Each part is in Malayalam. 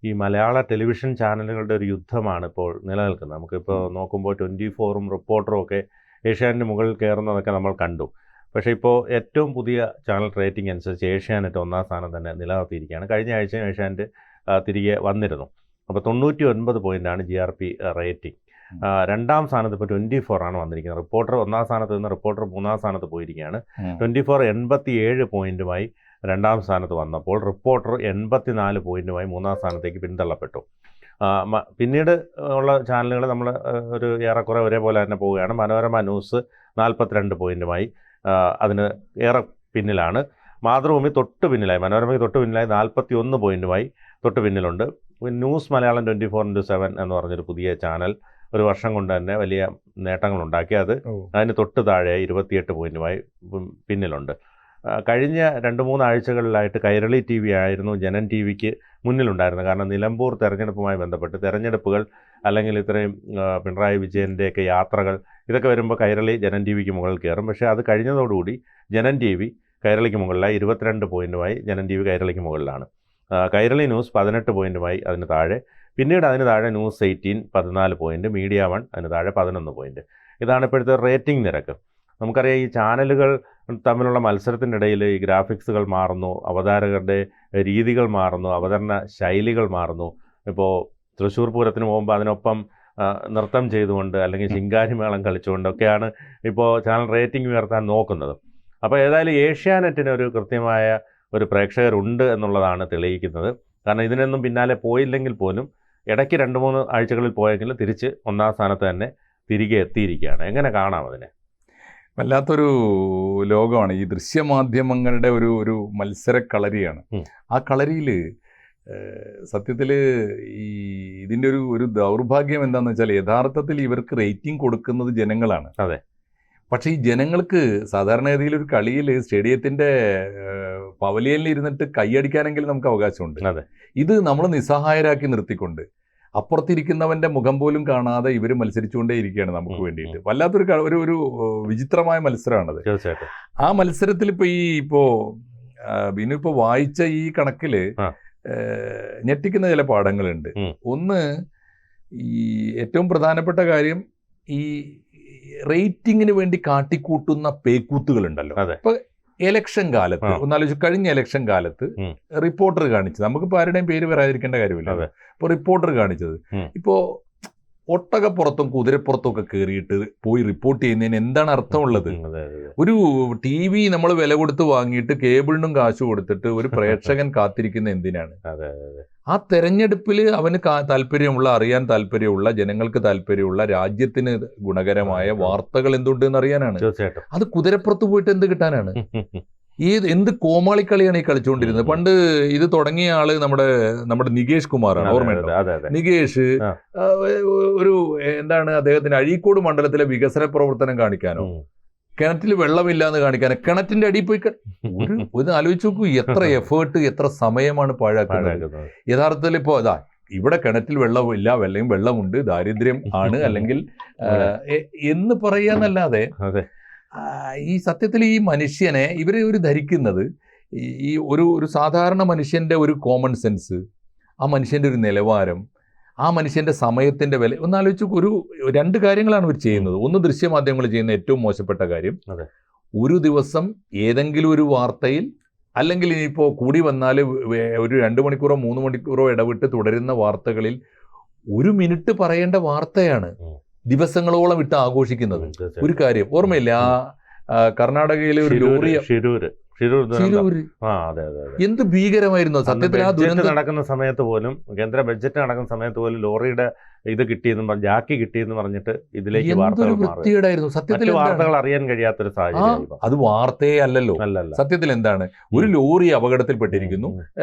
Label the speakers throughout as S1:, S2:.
S1: ഈ മലയാള ടെലിവിഷൻ ചാനലുകളുടെ ഒരു യുദ്ധമാണ് ഇപ്പോൾ നിലനിൽക്കുന്നത്. നമുക്കിപ്പോൾ നോക്കുമ്പോൾ 24-ഉം റിപ്പോർട്ടറും ഒക്കെ ഏഷ്യാനെറ്റിന് മുകളിൽ കയറുന്നതൊക്കെ നമ്മൾ കണ്ടു. പക്ഷേ ഇപ്പോൾ ഏറ്റവും പുതിയ ചാനൽ റേറ്റിംഗ് അനുസരിച്ച് ഏഷ്യാനെറ്റ് 1-ാം സ്ഥാനം തന്നെ നിലനിർത്തിയിരിക്കുകയാണ്. കഴിഞ്ഞ ആഴ്ചയും ഏഷ്യാനെറ്റ് തിരികെ വന്നിരുന്നു. അപ്പോൾ 99 പോയിൻ്റാണ് GRP റേറ്റിംഗ്. 2-ാം സ്ഥാനത്ത് ഇപ്പോൾ 24 ആണ് വന്നിരിക്കുന്നത്. റിപ്പോർട്ടർ 1-ാം സ്ഥാനത്ത് നിന്ന് റിപ്പോർട്ടർ 3-ാം സ്ഥാനത്ത് പോയിരിക്കുകയാണ്. 24 87 പോയിൻറ്റുമായി 2-ാം സ്ഥാനത്ത് വന്നപ്പോൾ റിപ്പോർട്ടർ 84 പോയിൻറ്റുമായി 3-ാം സ്ഥാനത്തേക്ക് പിന്തള്ളപ്പെട്ടു. പിന്നീട് ഉള്ള ചാനലുകൾ നമ്മൾ ഒരു ഏറെക്കുറെ ഒരേപോലെ തന്നെ പോവുകയാണ്. മനോരമ ന്യൂസ് 42 പോയിൻറ്റുമായി അതിന് ഏറെ പിന്നിലാണ്. മാതൃഭൂമി തൊട്ട് പിന്നിലായി, മനോരമയ്ക്ക് തൊട്ട് പിന്നിലായി 41 പോയിൻറ്റുമായി തൊട്ട് പിന്നിലുണ്ട്. ന്യൂസ് മലയാളം 24/7 എന്ന് പറഞ്ഞൊരു പുതിയ ചാനൽ ഒരു വർഷം കൊണ്ട് തന്നെ വലിയ നേട്ടങ്ങളുണ്ടാക്കി. അതിന് തൊട്ട് താഴെ 28 പോയിൻറ്റുമായി പിന്നിലുണ്ട്. കഴിഞ്ഞ 2-3 ആഴ്ചകളിലായിട്ട് കൈരളി TV ആയിരുന്നു ജനൻ TVക്ക് മുന്നിലുണ്ടായിരുന്നത്. കാരണം നിലമ്പൂർ തെരഞ്ഞെടുപ്പുമായി ബന്ധപ്പെട്ട് തെരഞ്ഞെടുപ്പുകൾ അല്ലെങ്കിൽ ഇത്രയും പിണറായി വിജയൻ്റെയൊക്കെ യാത്രകൾ ഇതൊക്കെ വരുമ്പോൾ കൈരളി ജനൻ TVക്ക് മുകളിൽ കയറും. പക്ഷേ അത് കഴിഞ്ഞതോടുകൂടി ജനൻ TV കൈരളിക്ക് മുകളിലായി. 22 പോയിൻറ്റുമായി ജനൻ TV കൈരളിക്ക് മുകളിലാണ്. കൈരളി ന്യൂസ് 18 പോയിൻറ്റുമായി അതിന് താഴെ. പിന്നീട് അതിന് താഴെ ന്യൂസ് 18 14 പോയിൻറ്റ്, മീഡിയ 1 അതിന് താഴെ 11 പോയിൻറ്റ്. ഇതാണ് ഇപ്പോഴത്തെ റേറ്റിംഗ് നിരക്ക്. നമുക്കറിയാം ഈ ചാനലുകൾ തമ്മിലുള്ള മത്സരത്തിനിടയിൽ ഈ ഗ്രാഫിക്സുകൾ മാറുന്നു, അവതാരകരുടെ രീതികൾ മാറുന്നു, അവതരണ ശൈലികൾ മാറുന്നു. ഇപ്പോൾ തൃശ്ശൂർ പൂരത്തിന് പോകുമ്പോൾ അതിനൊപ്പം നൃത്തം ചെയ്തുകൊണ്ട് അല്ലെങ്കിൽ ശിങ്കാരിമേളം കളിച്ചുകൊണ്ടൊക്കെയാണ് ഇപ്പോൾ ചാനൽ റേറ്റിംഗ് ഉയർത്താൻ നോക്കുന്നത്. അപ്പോൾ ഏതായാലും ഏഷ്യാനെറ്റിന് ഒരു കൃത്യമായ ഒരു പ്രേക്ഷകരുണ്ട് എന്നുള്ളതാണ് തെളിയിക്കുന്നത്. കാരണം ഇതിനൊന്നും പിന്നാലെ പോയില്ലെങ്കിൽ പോലും ഇടയ്ക്ക് 2-3 ആഴ്ചകളിൽ പോയെങ്കിലും തിരിച്ച് 1-ാം സ്ഥാനത്ത് തന്നെ തിരികെ എത്തിയിരിക്കുകയാണ്. എങ്ങനെ കാണാം അതിനെ?
S2: വല്ലാത്തൊരു ലോകമാണ് ഈ ദൃശ്യമാധ്യമങ്ങളുടെ ഒരു മത്സരക്കളരിയാണ്. ആ കളരിയിൽ സത്യത്തിൽ ഇതിൻ്റെ ഒരു ദൗർഭാഗ്യം എന്താണെന്ന് വെച്ചാൽ യഥാർത്ഥത്തിൽ ഇവർക്ക് റേറ്റിംഗ് കൊടുക്കുന്നത് ജനങ്ങളാണ്.
S1: അതെ.
S2: പക്ഷേ ഈ ജനങ്ങൾക്ക് സാധാരണഗതിയിൽ ഒരു കളിയിൽ സ്റ്റേഡിയത്തിൻ്റെ പവലിയനിൽ ഇരുന്നിട്ട് കൈയടിക്കാനെങ്കിലും നമുക്ക് അവകാശമുണ്ട്.
S1: അതെ.
S2: ഇത് നമ്മൾ നിസ്സഹായരാക്കി നിർത്തിക്കൊണ്ട് അപ്പുറത്തിരിക്കുന്നവൻ്റെ മുഖം പോലും കാണാതെ ഇവർ മത്സരിച്ചുകൊണ്ടേ ഇരിക്കുകയാണ് നമുക്ക് വേണ്ടിയിട്ട്. വല്ലാത്തൊരു ഒരു വിചിത്രമായ മത്സരമാണത്.
S1: തീർച്ചയായിട്ടും.
S2: ആ മത്സരത്തിൽ ഇപ്പോൾ ബിനു ഇപ്പോൾ വായിച്ച ഈ കണക്കിൽ ഞെട്ടിക്കുന്ന ചില പാഠങ്ങളുണ്ട്. ഒന്ന്, ഈ ഏറ്റവും പ്രധാനപ്പെട്ട കാര്യം ഈ റേറ്റിങ്ങിന് വേണ്ടി കാട്ടിക്കൂട്ടുന്ന പേക്കൂത്തുകളുണ്ടല്ലോ. ഇപ്പൊ എലക്ഷൻ കാലത്ത് ഒന്നാലോചിച്ച്, കഴിഞ്ഞ എലക്ഷൻ കാലത്ത് റിപ്പോർട്ടർ കാണിച്ചത്, നമുക്കിപ്പോൾ ആരുടെയും പേര് പറയാതിരിക്കേണ്ട കാര്യമില്ല. ഇപ്പോൾ റിപ്പോർട്ടർ കാണിച്ചത്, ഇപ്പോൾ ഒട്ടകപ്പുറത്തും കുതിരപ്പുറത്തും ഒക്കെ കയറിയിട്ട് പോയി റിപ്പോർട്ട് ചെയ്യുന്നതിന് എന്താണ് അർത്ഥമുള്ളത്? ഒരു TV നമ്മൾ വില കൊടുത്ത് വാങ്ങിയിട്ട് കേബിളിനും കാശ് കൊടുത്തിട്ട് ഒരു പ്രേക്ഷകൻ കാത്തിരിക്കുന്ന എന്തിനാണ്? ആ തെരഞ്ഞെടുപ്പിൽ അവന് അറിയാൻ താല്പര്യമുള്ള, ജനങ്ങൾക്ക് താല്പര്യമുള്ള, രാജ്യത്തിന് ഗുണകരമായ വാർത്തകൾ എന്തുണ്ടെന്ന് അറിയാനാണ്. അത് കുതിരപ്പുറത്ത് പോയിട്ട് എന്ത് കിട്ടാനാണ്? എന്ത് കോമാളിക്കളിയാണ് ഈ കളിച്ചുകൊണ്ടിരുന്നത്? പണ്ട് ഇത് തുടങ്ങിയ ആള് നമ്മുടെ നികേഷ് കുമാറാണ്, ഓർമ്മയുണ്ടോ? നികേഷ് ഒരു എന്താണ്, അദ്ദേഹത്തിന് അഴീക്കോട് മണ്ഡലത്തിലെ വികസന പ്രവർത്തനം കാണിക്കാനോ കിണറ്റിൽ വെള്ളമില്ല എന്ന് കാണിക്കാനോ കിണറ്റിന്റെ അടിയിൽ പോയി ഒന്ന് ആലോചിച്ച് നോക്കൂ. എത്ര എഫേർട്ട്, എത്ര സമയമാണ് പാഴാക്കുന്നത്. യഥാർത്ഥത്തിൽ ഇപ്പോൾ ഇവിടെ കിണറ്റിൽ വെള്ളമില്ല, വെള്ളമുണ്ട്, ദാരിദ്ര്യം ആണ് അല്ലെങ്കിൽ എന്ന് പറയാന്നല്ലാതെ ഈ സത്യത്തിൽ ഈ മനുഷ്യനെ ഇവരെ ധരിക്കുന്നത് ഈ ഒരു സാധാരണ മനുഷ്യൻ്റെ ഒരു കോമൺ സെൻസ്, ആ മനുഷ്യൻ്റെ ഒരു നിലവാരം, ആ മനുഷ്യൻ്റെ സമയത്തിൻ്റെ വില ഒന്നാലോചിച്ച് രണ്ട് കാര്യങ്ങളാണ് ഇവർ ചെയ്യുന്നത്. ഒന്ന്, ദൃശ്യമാധ്യമങ്ങൾ ചെയ്യുന്ന ഏറ്റവും മോശപ്പെട്ട കാര്യം, ഒരു ദിവസം ഏതെങ്കിലും ഒരു വാർത്തയിൽ അല്ലെങ്കിൽ ഇനിയിപ്പോൾ കൂടി വന്നാൽ ഒരു 2 മണിക്കൂറോ 3 മണിക്കൂറോ ഇടവിട്ട് തുടരുന്ന വാർത്തകളിൽ 1 മിനിറ്റ് പറയേണ്ട വാർത്തയാണ് ദിവസങ്ങളോളം ഇട്ട് ആഘോഷിക്കുന്നത്. ഒരു കാര്യം ഓർമ്മയില്ല, കർണാടകയിലെ ഒരു ലോറി, എന്ത് ഭീകരമായിരുന്നു സത്യത്തിൽ. ആ ദുരന്തം
S1: നടക്കുന്ന സമയത്ത് പോലും, കേന്ദ്ര ബഡ്ജറ്റ് നടക്കുന്ന സമയത്ത് പോലും ലോറിയുടെ ഇത് കിട്ടിയെന്ന് ജാക്കി കിട്ടിയെന്ന് പറഞ്ഞിട്ട് ഇതിലേക്ക്
S2: വൃത്തികേടായിരുന്നു സത്യത്തിൽ.
S1: വാർത്തകൾ അറിയാൻ കഴിയാത്തൊരു സാഹചര്യം.
S2: അത് വാർത്തയെ അല്ലല്ലോ. സത്യത്തിൽ എന്താണ്, ഒരു ലോറി അപകടത്തിൽപ്പെട്ടിരിക്കുന്നു,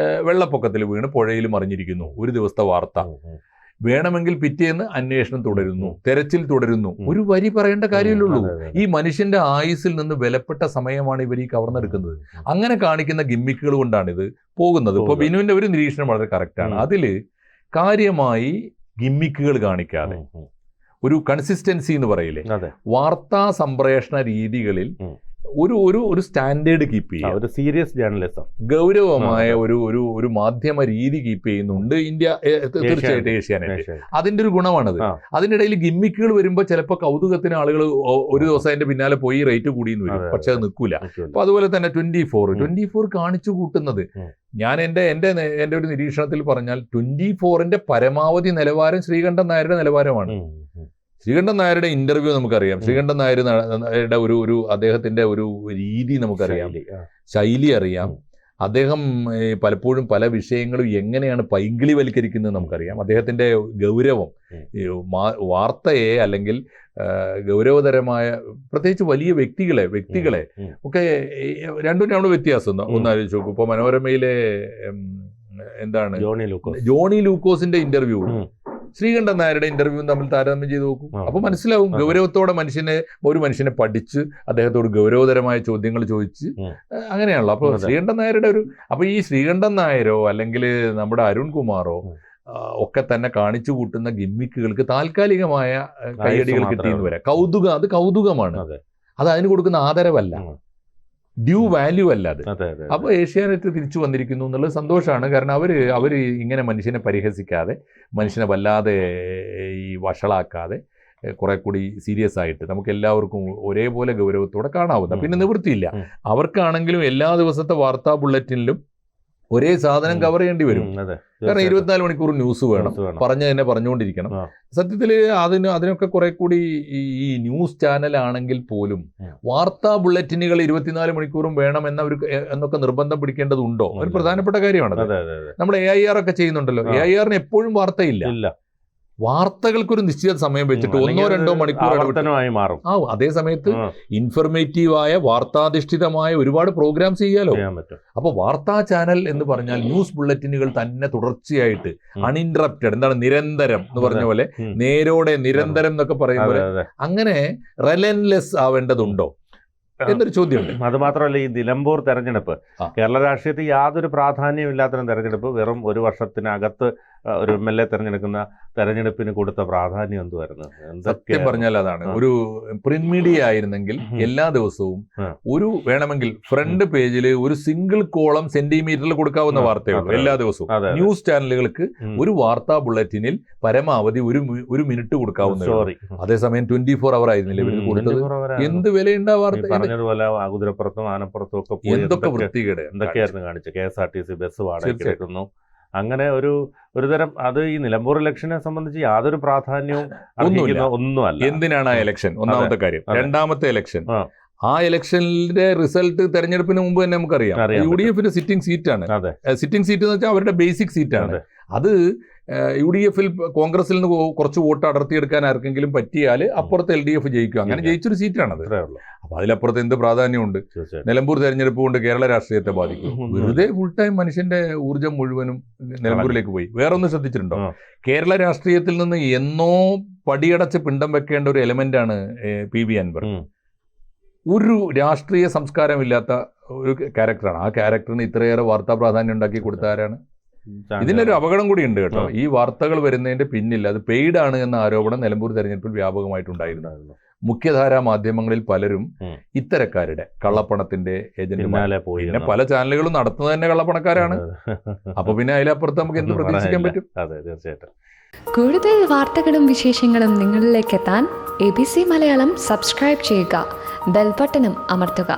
S2: വെള്ളപ്പൊക്കത്തിൽ വീണ് പുഴയിൽ മറിഞ്ഞിരിക്കുന്നു, ഒരു ദിവസത്തെ വാർത്ത. വേണമെങ്കിൽ പിറ്റേന്ന് അന്വേഷണം തുടരുന്നു, തെരച്ചിൽ തുടരുന്നു. ഒരു വരി പറയേണ്ട കാര്യമല്ലുള്ളൂ. ഈ മനുഷ്യന്റെ ആയുസ്സിൽ നിന്ന് വിലപ്പെട്ട സമയമാണ് ഇവർ ഈ കവർന്നെടുക്കുന്നത്. അങ്ങനെ കാണിക്കുന്ന ഗിമ്മിക്കുകൾ കൊണ്ടാണ് ഇത് പോകുന്നത്. ഇപ്പോൾ ബിനുവിന്റെ ഒരു നിരീക്ഷണം വളരെ കറക്റ്റാണ്. അതില് കാര്യമായി ഗിമ്മിക്കുകൾ കാണിക്കാതെ ഒരു കൺസിസ്റ്റൻസി എന്ന് പറയില്ലേ, വാർത്താ സംപ്രേഷണ രീതികളിൽ ഒരു സ്റ്റാൻഡേർഡ് കീപ്പ് ചെയ്യുക,
S1: ഒരു സീരിയസ് ജേർണലിസം,
S2: ഗൗരവമായ ഒരു മാധ്യമ രീതി കീപ്പ് ചെയ്യുന്നുണ്ട് ഇന്ത്യ, തീർച്ചയായിട്ടും ഏഷ്യാനെറ്റ്. അതിന്റെ ഒരു ഗുണമാണത്. അതിന്റെ ഇടയിൽ ഗിമ്മിക്കുകൾ വരുമ്പോൾ ചിലപ്പോൾ കൗതുകത്തിന് ആളുകൾ ഒരു ദിവസം അതിന്റെ പിന്നാലെ പോയി റേറ്റ് കൂടിയെന്ന് വരും, പക്ഷെ അത് നിൽക്കൂല. അപ്പൊ അതുപോലെ തന്നെ 24 കാണിച്ചു കൂട്ടുന്നത്, ഞാൻ എന്റെ ഒരു നിരീക്ഷണത്തിൽ പറഞ്ഞാൽ 24ന്റെ പരമാവധി നിലവാരം ശ്രീകണ്ഠൻ നായരുടെ നിലവാരമാണ്. ശ്രീകണ്ഠൻ നായരുടെ ഇന്റർവ്യൂ നമുക്കറിയാം, ശ്രീകണ്ഠൻ നായരുടെ ഒരു അദ്ദേഹത്തിന്റെ ഒരു രീതി നമുക്കറിയാം, ശൈലി അറിയാം. അദ്ദേഹം പലപ്പോഴും പല വിഷയങ്ങളും എങ്ങനെയാണ് പൈങ്കിളിവൽക്കരിക്കുന്നത് നമുക്കറിയാം. അദ്ദേഹത്തിന്റെ ഗൗരവം, വാർത്തയെ അല്ലെങ്കിൽ ഗൗരവതരമായ പ്രത്യേകിച്ച് വലിയ വ്യക്തികളെ ഒക്കെ രണ്ടും വ്യത്യാസം ഒന്നാലോചിച്ച് നോക്കും. ഇപ്പൊ മനോരമയിലെ എന്താണ് ജോണി ലൂക്കോസിന്റെ ഇന്റർവ്യൂ ശ്രീകണ്ഠൻ നായരുടെ ഇന്റർവ്യൂ തമ്മിൽ താരതമ്യം ചെയ്ത് നോക്കും. അപ്പൊ മനസ്സിലാവും ഗൗരവത്തോടെ ഒരു മനുഷ്യനെ പഠിച്ച് അദ്ദേഹത്തോട് ഗൗരവതരമായ ചോദ്യങ്ങൾ ചോദിച്ച് അങ്ങനെയാണല്ലോ. അപ്പൊ ശ്രീകണ്ഠൻ നായരുടെ അപ്പൊ ഈ ശ്രീകണ്ഠൻ നായരോ അല്ലെങ്കിൽ നമ്മുടെ അരുൺകുമാറോ ഒക്കെ തന്നെ കാണിച്ചു കൂട്ടുന്ന ഗിമ്മിക്കുകൾക്ക് താൽക്കാലികമായ കൈയടികൾ കിട്ടിയെന്ന് വരാം. അത് കൗതുകമാണ്, അത് അതിന് കൊടുക്കുന്ന ആദരവല്ല, ഡ്യൂ വാല്യൂ അല്ല അത്. അപ്പോൾ ഏഷ്യാനെറ്റ് തിരിച്ചു വന്നിരിക്കുന്നു എന്നുള്ളത് സന്തോഷമാണ്. കാരണം അവര് ഇങ്ങനെ മനുഷ്യനെ പരിഹസിക്കാതെ, മനുഷ്യനെ വല്ലാതെ ഈ വഷളാക്കാതെ കുറെ കൂടി സീരിയസ് ആയിട്ട് നമുക്ക് എല്ലാവർക്കും ഒരേപോലെ ഗൗരവത്തോടെ കാണാവുന്ന, പിന്നെ നിവൃത്തിയില്ല, അവർക്കാണെങ്കിലും എല്ലാ ദിവസത്തെ വാർത്താ ബുള്ളറ്റിനിലും ഒരേ സാധനം കവർ ചെയ്യേണ്ടി വരും. കാരണം 24 മണിക്കൂർ ന്യൂസ് വേണം, തന്നെ പറഞ്ഞുകൊണ്ടിരിക്കണം. സത്യത്തിൽ അതിനൊക്കെ കുറെ കൂടി ഈ ന്യൂസ് ചാനലാണെങ്കിൽ പോലും വാർത്താ ബുള്ളറ്റിനുകൾ 24 മണിക്കൂറും വേണം എന്നൊക്കെ നിർബന്ധം പിടിക്കേണ്ടതുണ്ടോ? ഒരു പ്രധാനപ്പെട്ട കാര്യമാണ്. നമ്മുടെ AIR ഒക്കെ ചെയ്യുന്നുണ്ടല്ലോ. AIRന് എപ്പോഴും വാർത്തയില്ല, വാർത്തകൾക്കൊരു നിശ്ചിത സമയം വെച്ചിട്ട് 1-2 മണിക്കൂർ
S1: മാറും.
S2: അതേ സമയത്ത് ഇൻഫർമേറ്റീവായ വാർത്താധിഷ്ഠിതമായ ഒരുപാട് പ്രോഗ്രാംസ് ചെയ്യാലോ. അപ്പൊ വാർത്താ ചാനൽ എന്ന് പറഞ്ഞാൽ ന്യൂസ് ബുള്ളറ്റിനുകൾ തന്നെ തുടർച്ചയായിട്ട് അൺഇൻറപ്റ്റഡ്, എന്താണ് നിരന്തരം എന്ന് പറഞ്ഞ പോലെ, നേരോടെ നിരന്തരം എന്നൊക്കെ പറയുമ്പോൾ അങ്ങനെ റെലൻലെസ് ആവേണ്ടതുണ്ടോ എന്നൊരു ചോദ്യമുണ്ട്.
S1: അത് മാത്രമല്ല, ഈ നിലമ്പൂർ തെരഞ്ഞെടുപ്പ് കേരള രാഷ്ട്രീയത്തിൽ യാതൊരു പ്രാധാന്യമില്ലാത്ത തെരഞ്ഞെടുപ്പ്, വെറും ഒരു വർഷത്തിനകത്ത് ഒരു MLA തെരഞ്ഞെടുക്കുന്ന തെരഞ്ഞെടുപ്പിന് കൊടുത്ത പ്രാധാന്യം എന്തുവായിരുന്നു?
S2: സത്യം പറഞ്ഞാൽ അതാണ്. ഒരു പ്രിന്റ് മീഡിയ ആയിരുന്നെങ്കിൽ എല്ലാ ദിവസവും വേണമെങ്കിൽ ഫ്രണ്ട് പേജിൽ ഒരു സിംഗിൾ കോളം സെന്റിമീറ്ററിൽ കൊടുക്കാവുന്ന വാർത്തയുള്ളൂ എല്ലാ ദിവസവും. ന്യൂസ് ചാനലുകൾക്ക് ഒരു വാർത്താ ബുള്ളറ്റിനിൽ പരമാവധി ഒരു മിനിറ്റ് കൊടുക്കാവുന്ന. അതേസമയം 24 അവർ ആയിരുന്നില്ല ഇവർ കൊടുത്തത്. എന്ത് വിലയുണ്ടാ വാർത്ത?
S1: പറഞ്ഞതുപോലെ കുതിരപ്പുറത്തും ആനപ്പുറത്തും ഒക്കെ
S2: എന്തൊക്കെ വൃത്തികേട്
S1: എന്തൊക്കെയായിരുന്നു കാണിച്ചത്. KSRTC ബസ് വാടകയ്ക്ക് എടുക്കുന്നു. അങ്ങനെ ഒരു തരം അത് ഈ നിലമ്പൂർ ഇലക്ഷനെ സംബന്ധിച്ച് യാതൊരു പ്രാധാന്യവും ഒന്നുമല്ല.
S2: എന്തിനാണ് ആ ഇലക്ഷൻ? ഒന്നാമത്തെ കാര്യം. രണ്ടാമത്തെ ഇലക്ഷൻ, ആ ഇലക്ഷനിലെ റിസൾട്ട് തെരഞ്ഞെടുപ്പിന് മുമ്പ് തന്നെ നമുക്കറിയാം. UDF സിറ്റിംഗ് സീറ്റാണ്. സിറ്റിംഗ് സീറ്റ് എന്ന് വെച്ചാൽ അവരുടെ ബേസിക് സീറ്റാണ്. അത് UDF കോൺഗ്രസിൽ നിന്ന് കുറച്ച് വോട്ട് അടർത്തിയെടുക്കാൻ ആർക്കെങ്കിലും പറ്റിയാൽ അപ്പുറത്ത് LDF ജയിക്കും. അങ്ങനെ ജയിച്ചൊരു സീറ്റാണത്. അപ്പൊ അതിലപ്പുറത്ത് എന്ത് പ്രാധാന്യമുണ്ട്? നിലമ്പൂർ തെരഞ്ഞെടുപ്പ് കൊണ്ട് കേരള രാഷ്ട്രീയത്തെ ബാധിക്കും? വെറുതെ ഫുൾ ടൈം മനുഷ്യന്റെ ഊർജ്ജം മുഴുവനും നിലമ്പൂരിലേക്ക് പോയി. വേറൊന്നും ശ്രദ്ധിച്ചിട്ടുണ്ടോ? കേരള രാഷ്ട്രീയത്തിൽ നിന്ന് എന്നോ പടിയടച്ച് പിണ്ടം വെക്കേണ്ട ഒരു എലമെന്റ് ആണ് PV അൻവർ. ഒരു രാഷ്ട്രീയ സംസ്കാരമില്ലാത്ത ഒരു ക്യാരക്ടറാണ്. ആ ക്യാരക്ടറിന് ഇത്രയേറെ വാർത്താ പ്രാധാന്യം ഉണ്ടാക്കി കൊടുത്ത ആരാണ്? ഇതിനൊരു അപകടം കൂടി ഉണ്ട് കേട്ടോ. ഈ വാർത്തകൾ വരുന്നതിന്റെ പിന്നിൽ അത് പെയ്ഡ് ആണ് എന്ന ആരോപണം നിലമ്പൂർ തെരഞ്ഞെടുപ്പിൽ വ്യാപകമായിട്ടുണ്ടായിരുന്നു. മുഖ്യധാരാ മാധ്യമങ്ങളിൽ പലരും ഇത്തരക്കാരുടെ കള്ളപ്പണത്തിന്റെ ഏജന്റുമാരെ പോയി. പിന്നെ പല ചാനലുകളും നടത്തുന്നത് തന്നെ കള്ളപ്പണക്കാരാണ്. അപ്പൊ പിന്നെ അതിലപ്പുറത്ത് നമുക്ക് എന്ത് പ്രതീക്ഷിക്കാൻ പറ്റും?
S1: അതെ, തീർച്ചയായിട്ടും.
S3: കൂടുതൽ വാർത്തകളും വിശേഷങ്ങളും നിങ്ങളിലേക്ക് എത്താൻ ABC മലയാളം സബ്സ്ക്രൈബ് ചെയ്യുക, ബെൽ ബട്ടണും അമർത്തുക.